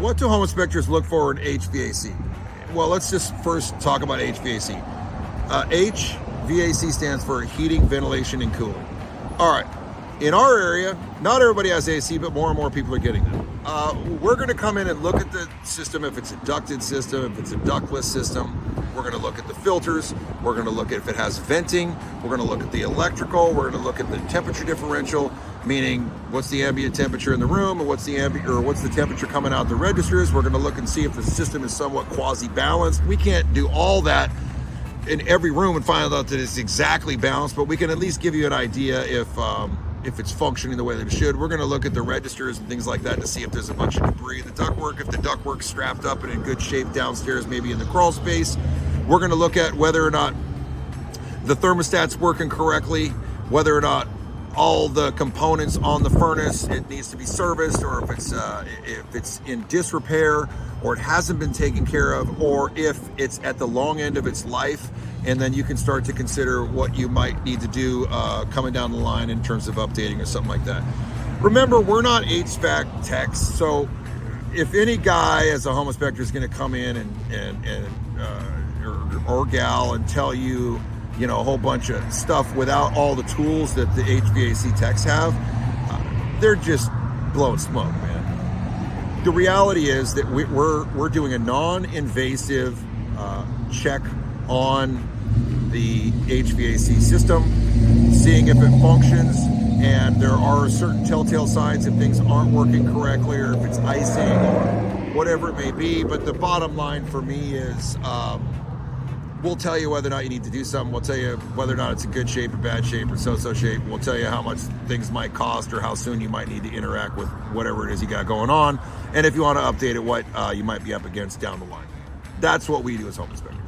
What do home inspectors look for in HVAC? Well, let's just first talk about HVAC. HVAC stands for heating, ventilation, and cooling. All right. In our area, not everybody has AC, but more and more people are getting them. We're going to come in and look at the system, if it's a ducted system, if it's a ductless system. We're going to look at the filters. We're going to look at if it has venting. We're going to look at the electrical. We're going to look at the temperature differential, meaning what's the ambient temperature in the room and what's the temperature coming out the registers. We're going to look and see if the system is somewhat quasi-balanced. We can't do all that in every room and find out that it's exactly balanced, but we can at least give you an idea if it's functioning the way that it should. We're going to look at the registers and things like that to see if there's a bunch of debris in the ductwork, if the ductwork's strapped up and in good shape downstairs, maybe in the crawl space. We're going to look at whether or not the thermostat's working correctly, whether or not all the components on the furnace, it needs to be serviced, or if it's in disrepair, or it hasn't been taken care of, or if it's at the long end of its life. And then you can start to consider what you might need to do coming down the line in terms of updating or something like that. Remember, we're not HVAC techs, so if any guy as a home inspector is going to come in or gal and tell you, a whole bunch of stuff without all the tools that the HVAC techs have, they're just blowing smoke, man. The reality is that we're doing a non-invasive check on the HVAC system, seeing if it functions, and there are certain telltale signs if things aren't working correctly, or if it's icing, or whatever it may be. But the bottom line for me is we'll tell you whether or not you need to do something. We'll tell you whether or not it's in good shape or bad shape or so-so shape. We'll tell you how much things might cost or how soon you might need to interact with whatever it is you got going on, and if you want to update it, what you might be up against down the line. That's what we do as home inspectors.